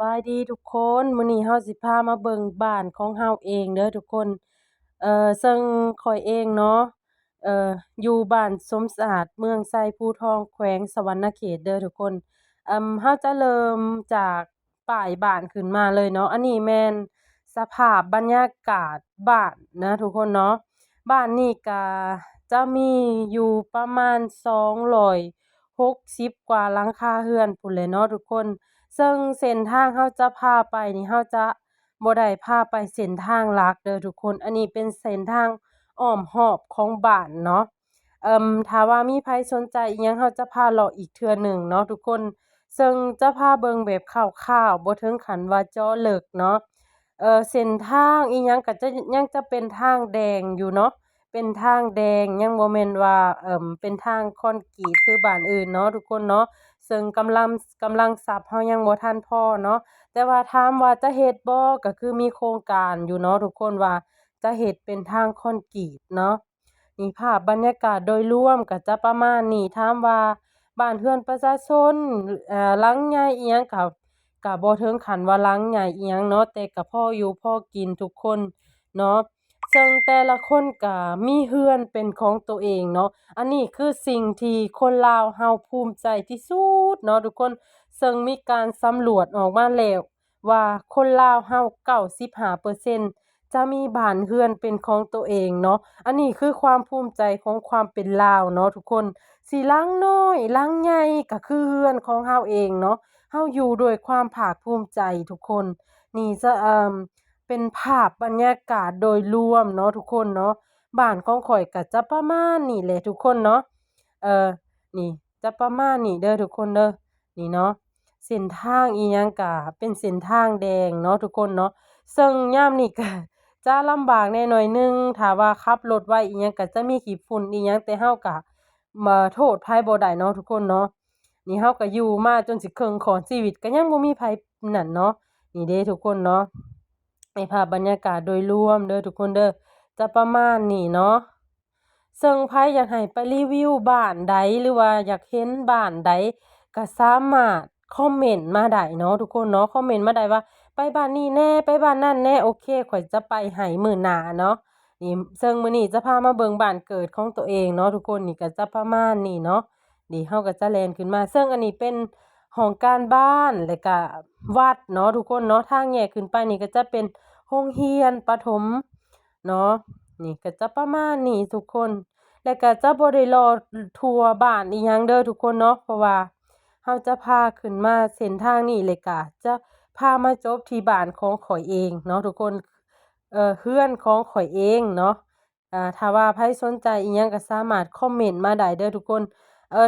บายดีทุกคนมื้อนี้เฮาสิพามาเบิ่งบ้านของเฮาเองเด้อทุกคนซึ่งข้อยเองเนาะอยู่บ้านสมสะอาดเมืองไซภูทองแขวงสะหวรรณเขตเด้อทุกคนเฮาจะเริ่มจากป้ายบ้านขึ้นมาเลยเนาะอันนี้แม่นสภาพบรรยากาศบ้านนะทุกคนเนาะบ้านนี้ก็จะมีอยู่ประมาณ260กว่าหลังคาเรือนพู้นแหละเนาะทุกคน ซึ่งเส้นทางเราจะพาไปนี่เราจะบ่ได้พาไปเส้นทางหลักเด้อทุกคน อันนี้เป็นเส้นทางอ้อมรอบของบ้านเนาะถ้าว่ามีไผสนใจอิหยังเราจะพาเลาะอีกเทื่อหนึ่งเนาะทุกคน ซึ่งจะพาเบิ่งแบบคร่าวๆบ่ถึงขั้นว่าเจาะลึกเนาะเส้นทางอิหยังก็จะยังจะเป็นทางแดงอยู่เนาะเป็นทางแดงยังบ่แม่นว่าเป็นทางคอนกรีตคือบ้านอื่นเนาะทุกคนเนาะ ซึ่งกำลังทรัพย์เรายังบ่ทันพอเนาะแต่ว่าถามว่าจะเฮ็ดบ่ก็คือมีโครงการอยู่เนาะทุกคนว่าจะเฮ็ดเป็นทางคอนกรีตเนาะนี่ภาพบรรยากาศโดยรวมก็จะประมาณนี้ถามว่าบ้านเรือนประชาชนหลังใหญ่อิหยังก็บ่ถึงขั้นว่าหลังใหญ่อิหยังเนาะแต่ก็พออยู่พอกินทุกคนเนาะซึ่งแต่ละคนก็มีเรือนเป็นของตัวเองเนาะ อันนี้คือสิ่งที่คนลาวเราภูมิใจที่สุดเนาะทุกคนซึ่งมีการสำรวจออกมาแล้วว่าคนลาวเรา95%จะมีบ้านเรือนเป็นของตัวเองเนาะอันนี้คือความภูมิใจของความเป็นลาวเนาะทุกคนสิหลังน้อยหลังใหญ่ก็คือเรือนของเราเองเนาะเราอยู่ด้วยความภาคภูมิใจทุกคนนี่จะเป็นภาพบรรยากาศโดยรวมเนาะทุกคนเนาะ บ้านของข้อยก็จะประมาณนี้แหละทุกคนเนาะเออนี่จะประมาณนี้เด้อทุกคนเด้อนี่เนาะเส้นทางอิหยังก็เป็นเส้นทางแดงเนาะทุกคนเนาะซึ่งยามนี้ก็จะลำบากแหน่หน่อยหนึ่งถ้าว่าขับรถไวอิหยังก็จะมีขี้ฝุ่นอิหยังแต่เราก็โทษไผบ่ได้เนาะทุกคนเนาะนี่เราก็อยู่มาจนสิครึ่งของชีวิตก็ยังบ่มีไผนั่นเนาะนี่เด้ทุกคนเนาะในภาพบรรยากาศโดยรวมเด้อทุกคนเด้อ จะประมาณนี้เนาะซึ่งไผอยากให้ไปรีวิวบ้านใดหรือว่าอยากเห็นบ้านใดก็สามารถคอมเมนต์มาได้เนาะทุกคนเนาะคอมเมนต์มาได้ว่าไปบ้านนี้แหน่ไปบ้านนั้นแหน่โอเคข้อยจะไปให้มื้อหน้าเนาะนี่ซึ่งมื้อนี้จะพามาเบิ่งบ้านเกิดของตัวเองเนาะทุกคนนี่ก็จะประมาณนี้เนาะนี่เราก็จะแล่นขึ้นมาซึ่งอันนี้เป็นห้องการบ้านแล้วก็วัดเนาะทุกคนเนาะทางแยกขึ้นไปนี่ก็จะเป็นโรงเรียนประถมเนาะ นี่ก็จะประมาณนี้ทุกคน แล้วก็จะบ่ได้รอทัวร์บ้านอิหยังเด้อทุกคนเนาะเพราะว่าเราจะพาขึ้นมาเส้นทางนี้เลยก็จะพามาจบที่บ้านของข้อยเองเนาะทุกคนเรือนของข้อยเองเนาะถ้าว่าไผสนใจอิหยังก็สามารถคอมเมนต์มาได้เด้อทุกคน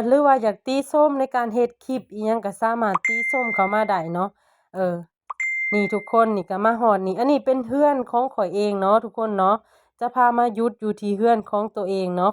หรือว่าอยากติชมในการเฮ็ดคลิปอิหยังก็สามารถติชมเข้ามาได้เนาะเออ นี่ทุกคนนี่ก็มาฮอดนี่อันนี้เป็นเรือนของข้อยเองเนาะทุกคนเนาะจะพามาหยุดอยู่ที่เรือนของตัวเองเนาะ